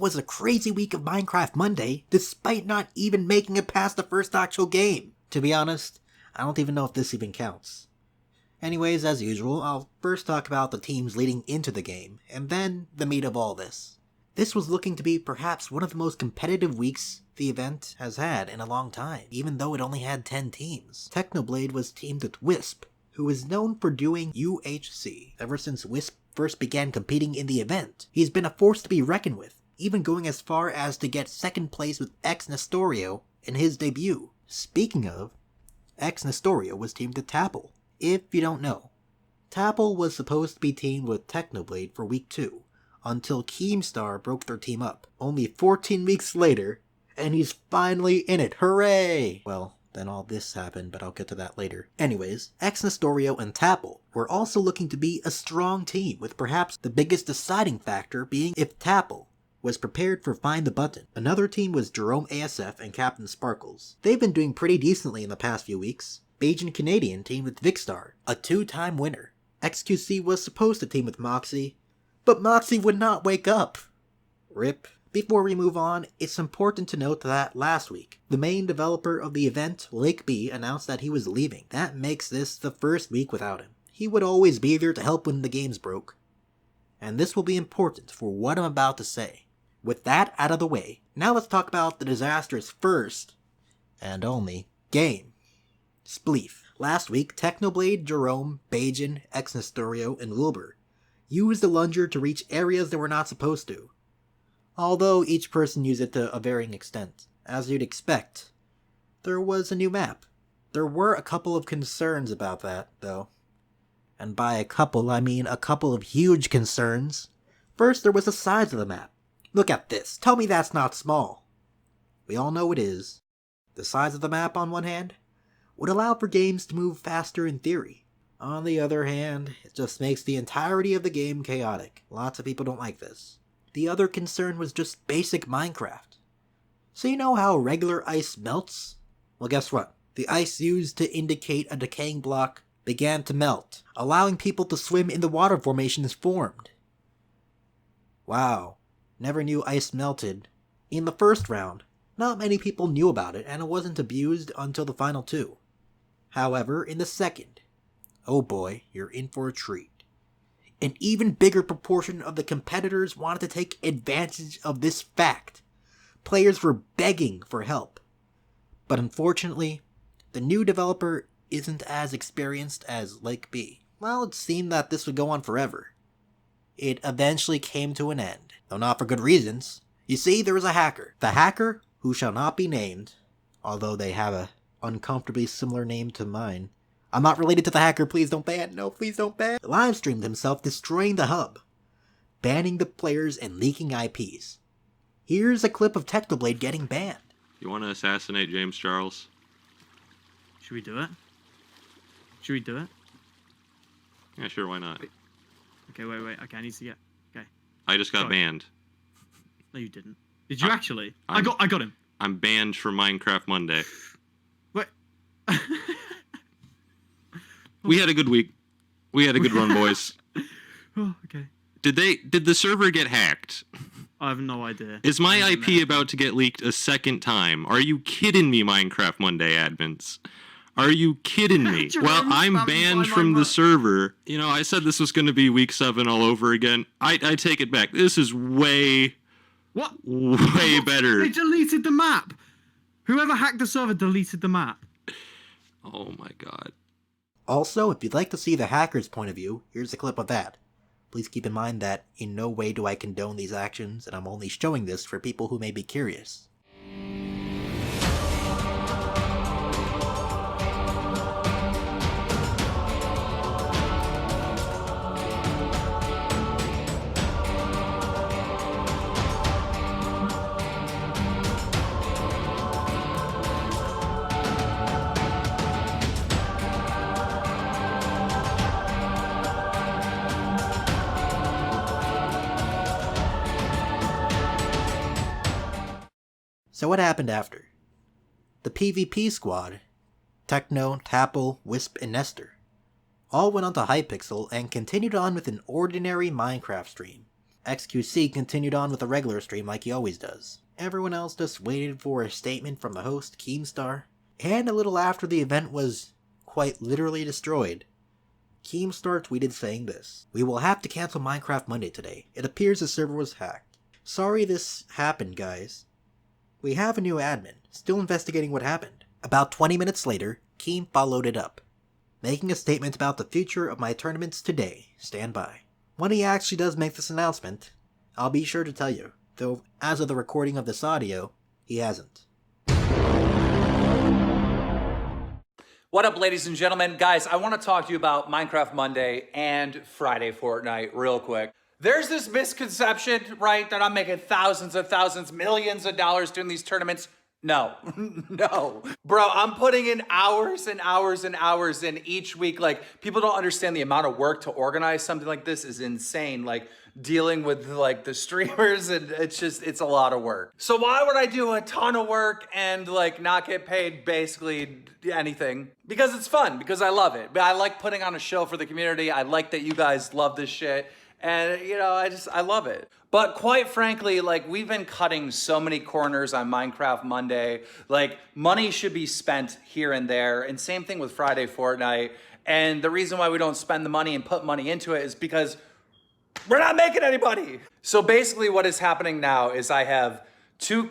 was a crazy week of Minecraft Monday, despite not even making it past the first actual game. To be honest, I don't even know if this even counts. Anyways, as usual, I'll first talk about the teams leading into the game, and then the meat of all this. This was looking to be perhaps one of the most competitive weeks the event has had in a long time, even though it only had 10 teams. Technoblade was teamed with Wisp, who is known for doing UHC. Ever since Wisp first began competing in the event, he's been a force to be reckoned with, even going as far as to get second place with X Nestorio in his debut. Speaking of, X Nestorio was teamed with Tapple. If you don't know, Tapple was supposed to be teamed with Technoblade for week 2, until Keemstar broke their team up. Only 14 weeks later, and he's finally in it, hooray! Well, then all this happened, but I'll get to that later. Anyways, X Nestorio and Tapple were also looking to be a strong team, with perhaps the biggest deciding factor being if Tapple was prepared for Find the Button. Another team was Jerome ASF and Captain Sparkles. They've been doing pretty decently in the past few weeks. Bajan Canadian teamed with Vicstar, a 2-time winner. XQC was supposed to team with Moxie, but Moxie would not wake up. RIP. Before we move on, it's important to note that last week, the main developer of the event, Lake B, announced that he was leaving. That makes this the first week without him. He would always be there to help when the games broke. And this will be important for what I'm about to say. With that out of the way, now let's talk about the disastrous first, and only, game. Spleef. Last week, Technoblade, Jerome, Bajan, X Nestorio, and Wilbur used the Lunger to reach areas they were not supposed to. Although each person used it to a varying extent. As you'd expect, there was a new map. There were a couple of concerns about that, though. And by a couple, I mean a couple of huge concerns. First, there was the size of the map. Look at this. Tell me that's not small. We all know it is. The size of the map, on one hand, would allow for games to move faster in theory. On the other hand, it just makes the entirety of the game chaotic. Lots of people don't like this. The other concern was just basic Minecraft. So you know how regular ice melts? Well, guess what? The ice used to indicate a decaying block began to melt, allowing people to swim in the water formations formed. Wow, never knew ice melted. In the first round, not many people knew about it, and it wasn't abused until the final 2. However, in the second, oh boy, you're in for a treat. An even bigger proportion of the competitors wanted to take advantage of this fact. Players were begging for help. But unfortunately, the new developer isn't as experienced as Lake B. Well, it seemed that this would go on forever. It eventually came to an end, though not for good reasons. You see, there was a hacker. The hacker, who shall not be named, although they have a uncomfortably similar name to mine. I'm not related to the hacker, please don't ban. No, please don't ban. Livestreamed himself destroying the hub, banning the players and leaking IPs. Here's a clip of Technoblade getting banned. You want to assassinate James Charles? Should we do it? Should we do it? Yeah, sure, why not? Wait. Okay, wait. Okay, I need to get... Okay. I just got banned. No, you didn't. Did you actually? I got him. I'm banned from Minecraft Monday. What? We had a good week. We had a good run, boys. Oh, okay. Did the server get hacked? I have no idea. Is my IP about to get leaked a second time? Are you kidding me, Minecraft Monday admins? Are you kidding me? Well, I'm banned from the server. You know, I said this was going to be week 7 all over again. I take it back. This is way better. They deleted the map. Whoever hacked the server deleted the map. Oh my god. Also, if you'd like to see the hacker's point of view, here's a clip of that. Please keep in mind that in no way do I condone these actions, and I'm only showing this for people who may be curious. So what happened after? The PvP squad, Techno, Tapple, Wisp, and Nestor, all went onto Hypixel and continued on with an ordinary Minecraft stream. XQC continued on with a regular stream like he always does. Everyone else just waited for a statement from the host, Keemstar, and a little after the event was quite literally destroyed, Keemstar tweeted saying this: "We will have to cancel Minecraft Monday today. It appears the server was hacked. Sorry this happened, guys. We have a new admin, still investigating what happened." About 20 minutes later, Keem followed it up, making a statement about the future of my tournaments today. Stand by. When he actually does make this announcement, I'll be sure to tell you, though as of the recording of this audio, he hasn't. What up, ladies and gentlemen? Guys, I want to talk to you about Minecraft Monday and Friday Fortnite real quick. There's this misconception, right, that I'm making thousands of thousands, millions of dollars doing these tournaments. No, no. Bro, I'm putting in hours and hours and hours in each week. Like, people don't understand the amount of work to organize something like this is insane. Like, dealing with like the streamers, and it's a lot of work. So why would I do a ton of work and like not get paid basically anything? Because it's fun, because I love it. But I like putting on a show for the community. I like that you guys love this shit. And you know, I love it. But quite frankly, like, we've been cutting so many corners on Minecraft Monday. Like, money should be spent here and there. And same thing with Friday Fortnite. And the reason why we don't spend the money and put money into it is because we're not making any money. So basically what is happening now is I have two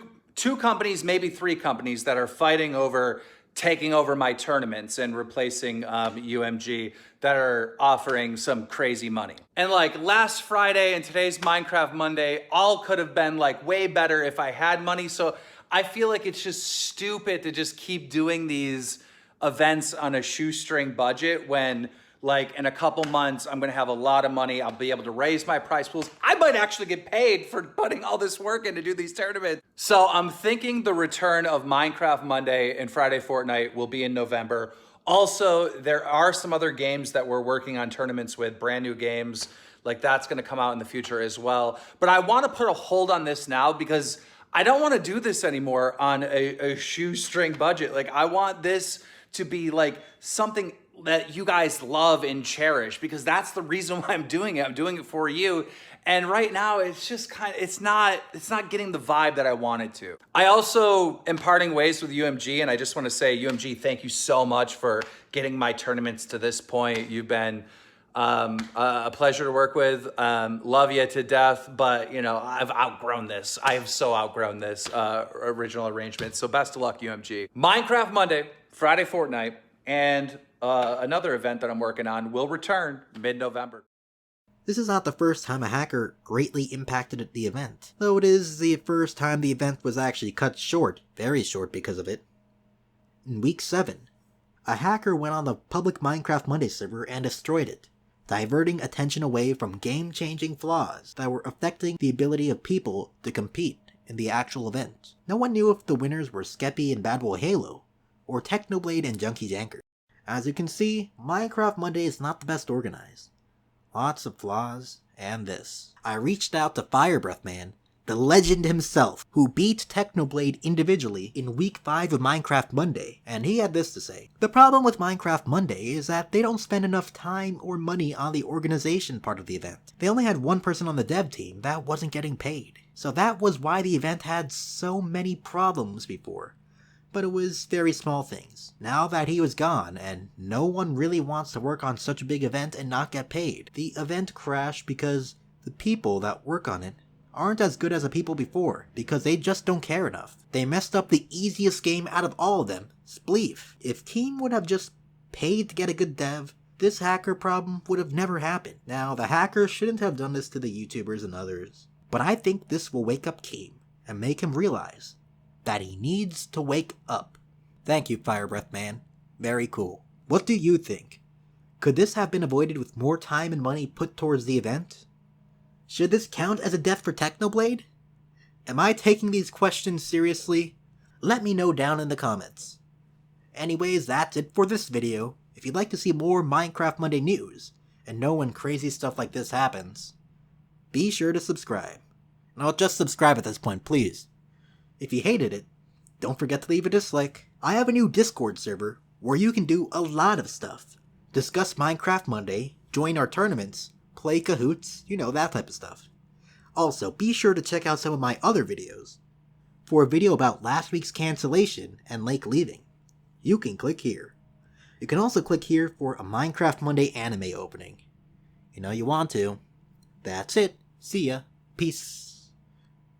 companies, maybe three companies, that are fighting over taking over my tournaments and replacing UMG, that are offering some crazy money. And like last Friday and today's Minecraft Monday all could have been like way better if I had money. So I feel like it's just stupid to just keep doing these events on a shoestring budget when, like, in a couple months, I'm gonna have a lot of money. I'll be able to raise my prize pools. I might actually get paid for putting all this work in to do these tournaments. So I'm thinking the return of Minecraft Monday and Friday Fortnite will be in November. Also, there are some other games that we're working on tournaments with, brand new games. Like, that's gonna come out in the future as well. But I wanna put a hold on this now because I don't wanna do this anymore on a shoestring budget. Like, I want this to be like something that you guys love and cherish, because that's the reason why I'm doing it. I'm doing it for you. And right now it's just it's not getting the vibe that I wanted to. I also am parting ways with UMG, and I just want to say, UMG, thank you so much for getting my tournaments to this point. You've been a pleasure to work with. Love you to death, but you know, I've outgrown this. I have so outgrown this original arrangement. So best of luck, UMG. Minecraft Monday, Friday Fortnite, and another event that I'm working on will return mid-November. This is not the first time a hacker greatly impacted the event, though it is the first time the event was actually cut short, very short because of it. In week 7, a hacker went on the public Minecraft Monday server and destroyed it, diverting attention away from game-changing flaws that were affecting the ability of people to compete in the actual event. No one knew if the winners were Skeppy and Badwell Halo, or Technoblade and Junkie Janker. As you can see, Minecraft Monday is not the best organized. Lots of flaws, and this. I reached out to FireBreathMan, the legend himself, who beat Technoblade individually in week 5 of Minecraft Monday, and he had this to say. The problem with Minecraft Monday is that they don't spend enough time or money on the organization part of the event. They only had one person on the dev team that wasn't getting paid. So that was why the event had so many problems before. But it was very small things. Now that he was gone, and no one really wants to work on such a big event and not get paid, the event crashed because the people that work on it aren't as good as the people before, because they just don't care enough. They messed up the easiest game out of all of them, Spleef. If Team would have just paid to get a good dev, this hacker problem would have never happened. Now, the hacker shouldn't have done this to the YouTubers and others, but I think this will wake up Keem and make him realize that he needs to wake up. Thank you, FireBreathMan. Very cool. What do you think? Could this have been avoided with more time and money put towards the event? Should this count as a death for Technoblade? Am I taking these questions seriously? Let me know down in the comments. Anyways, that's it for this video. If you'd like to see more Minecraft Monday news, and know when crazy stuff like this happens, be sure to subscribe. And I'll just subscribe at this point, please. If you hated it, don't forget to leave a dislike. I have a new Discord server where you can do a lot of stuff. Discuss Minecraft Monday, join our tournaments, play Kahoots, you know, that type of stuff. Also, be sure to check out some of my other videos. For a video about last week's cancellation and Lake leaving, you can click here. You can also click here for a Minecraft Monday anime opening. You know you want to. That's it. See ya. Peace.